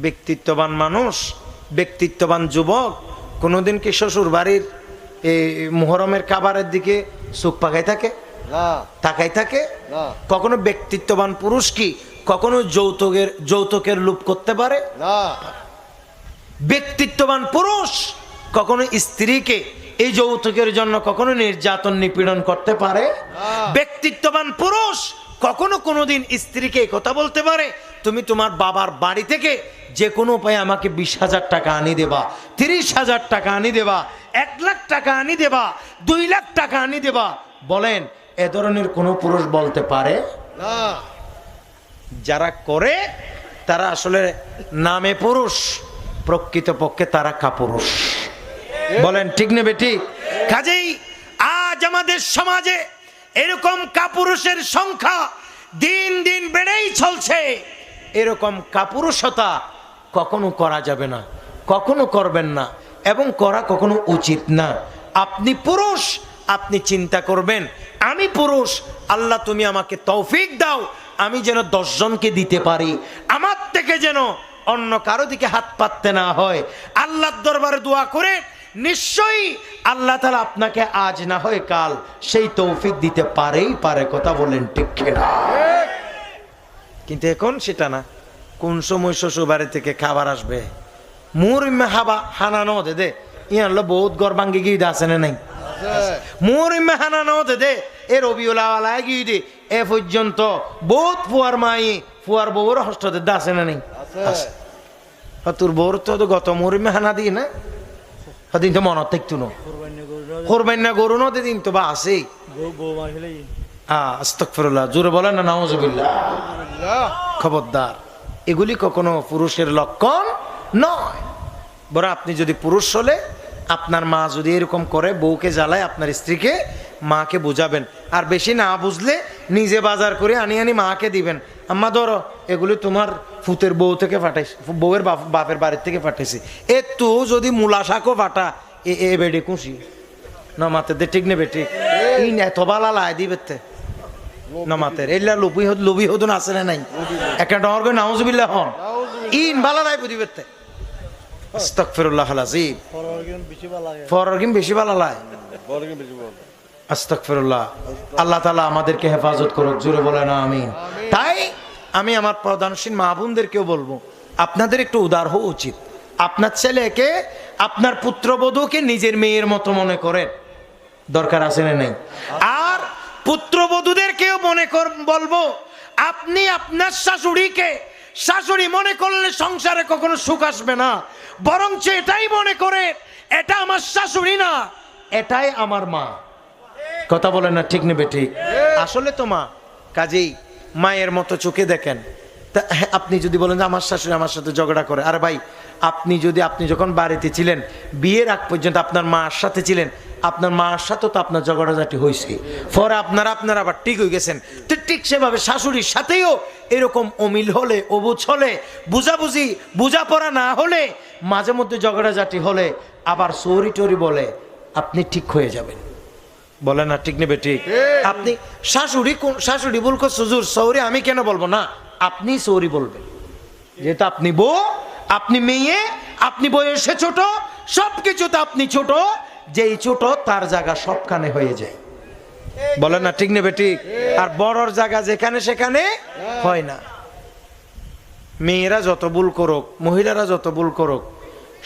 ব্যক্তিত্ববান মানুষ, ব্যক্তিত্ববান যুবক কোনোদিন কি শ্বশুর বাড়ির এই মুহরমের খাবারের দিকে চোখ পাকাই থাকে? না। তাকাই থাকে? না। কখনো ব্যক্তিত্ববান পুরুষ কি কখনো যৌতুকের লোভ করতে পারে? না। ব্যক্তিত্ববান পুরুষ কখনো স্ত্রীকে এই যৌতুকের জন্য কখনো নির্যাতন নিপীড়ন করতে পারে? ব্যক্তিত্ববান পুরুষ কখনো কোনোদিন স্ত্রীকে কথা বলতে পারে তুমি তোমার বাবার বাড়ি থেকে যে কোনো উপায়ে আমাকে 20,000 টাকা আনি দেবা, 30,000 টাকা আনি দেবা, 1 লাখ টাকা আনি দেবা, 2 লাখ টাকা আনি দেবা? বলেন এ ধরনের কোনো পুরুষ বলতে পারে? না। যারা করে তারা আসলে নামে পুরুষ, প্রকৃতপক্ষে তারা কাপুরুষ। বলেন ঠিক নেবে ঠিক? কাজেই আজ আমাদের সমাজে এরকম কাপুরুষের সংখ্যা দিন দিন বেড়েই চলছে। এরকম কাপুরুষতা কখনো করা যাবে না, কখনো করবেন না, এবং করা কখনো উচিত না। আপনি পুরুষ, আপনি চিন্তা করবেন আমি পুরুষ, আল্লাহ তুমি আমাকে তৌফিক দাও আমি যেন 10 জনকে দিতে পারি, আমার থেকে যেন অন্য কারো দিকে হাত পাততে না হয়। আল্লাহর দরবারে দোয়া করে নিশ্চয়ই আল্লাহ তাআলা আপনাকে আজ না হয় কাল সেই তৌফিক দিতে পারেই পারে। কথা বলেন ঠিক কিনা? কিন্তু এখন সেটা না। কোন সময় শ্বশুর বাড়ি থেকে খাবার আসবে মুর হাবা হানানো দে ইয়ানলো বহুত গড় ভাঙ্গি গিয়ে আছে না নাই? মুর হানানো দে এ রবিউলাওয়ালা গিয়ে দে এ পর্যন্ত বহুত ফুয়ার মাই ফুয়ার বউর হস্টতে আছে না নেই? তোর বউর তো গত মুর হানা দিই না দিন তো মনত থাকতো না কোরবান্না গরু নদে দিন তো বা আছে। আস্তাগফিরুল্লাহ, জোরে বলেন না নাউজুবিল্লাহ। খবরদার, এগুলি কখনো পুরুষের লক্ষণ নয়। বড় আপনি যদি পুরুষ হলে আপনার মা যদি এরকম করে বউকে জ্বালায় আপনার স্ত্রীকে, মাকে বুঝাবেন। আর বেশি না বুঝলে নিজে বাজার করে আনি আনি মাকে দিবেন। আম্মা ধরো এগুলি তোমার ফুতের বউ থেকে পাঠাইছি, বউয়ের বাপের বাড়ির থেকে পাঠাইছি। এ তো যদি মূলা শাকও পাঠা এ বেডে খুশি না মাতে দে ঠিক নেবে ঠিক এই এত বালা লাই দিবে না মাতের এলা লোভি হতুন আছে না নাই? একটা ডর করে নাউজুবিল্লাহ হন ইন বালা লাই বুঝিবে। আস্তাগফিরুল্লাহ আল-আযীম। ফররগিম বেশি বালা লাই। আস্তাগফিরুল্লাহ। আল্লাহ তাআলা আমাদেরকে হেফাজত করুক, জোরে বলেন আমিন। তাই আমি আমার প্রধানশীল মা বোনদেরকেও বলবো আপনাদের একটু উদার হওয়া উচিত। আপনার ছেলেকে আপনার পুত্রবধূকে নিজের মেয়ের মতো মনে করেন, দরকার আছে না নেই? আর পুত্রবধূদেরকেও বলবো আপনি আপনার শাশুড়িকে শাশুড়ি মনে করলে সংসারে কখনো সুখ আসবে না, বরঞ্চ এটাই মনে করে এটা আমার শাশুড়ি না, এটাই আমার মা। কথা বলেন না ঠিক নেবে ঠিক? আসলে তো মা, কাজেই মায়ের মতো চোখে দেখেন। তা আপনি যদি বলেন যে আমার শাশুড়ি আমার সাথে ঝগড়া করে, আরে ভাই আপনি যখন বাড়িতে ছিলেন বিয়ের আগ পর্যন্ত আপনার মার সাথে ছিলেন, আপনার মার সাথে তো আপনার ঝগড়াঝাটি হয়েছে, পরে আপনারা আবার ঠিক হয়ে গেছেন। তো ঠিক সেভাবে শাশুড়ির সাথেও এরকম অমিল হলে, অবুঝ হলে, বোঝাপড়া না হলে, মাঝে মধ্যে ঝগড়াঝাটি হলে আবার সরি টরি বলে আপনি ঠিক হয়ে যাবেন। বলে না ঠিক নেবে ঠিক? আপনি শাশুড়ি বল হুজুর সৌরি আমি কেন বলবো না, আপনি সৌরি বলবেন, যেহেতু আপনি বউ, আপনি মেয়ে, আপনি বয়সে ছোট, সবকিছুতে আপনি ছোট, যেই ছোট তার জায়গা সবখানে হয়ে যায়। বলে না ঠিক নেবে ঠিক? আর বড়র জায়গা যেখানে সেখানে হয় না। মেয়েরা যত ভুল করুক, মহিলারা যত ভুল করুক,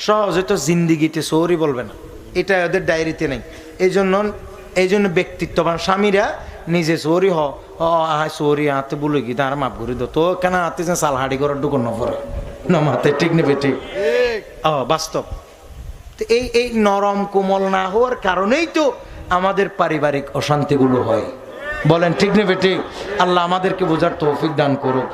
সহজে তো জিন্দিগিতে সৌরি বলবে না, এটা ওদের ডায়েরিতে নেই। এই জন্য ব্যক্তিত্ববান স্বামীরা নিজে সৌরি সৌরি হাতে বলে কি তার মাপ করে তো কেন হাতে সালহাড়ি করার ঢুকন পরে না মাতে ঠিক নেবে ঠিক? বাস্তব। এই নরম কোমল না হওয়ার কারণেই তো আমাদের পারিবারিক অশান্তিগুলো হয়। বলেন ঠিক নেবে ঠিক? আল্লাহ আমাদেরকে বোঝার তৌফিক দান করুক।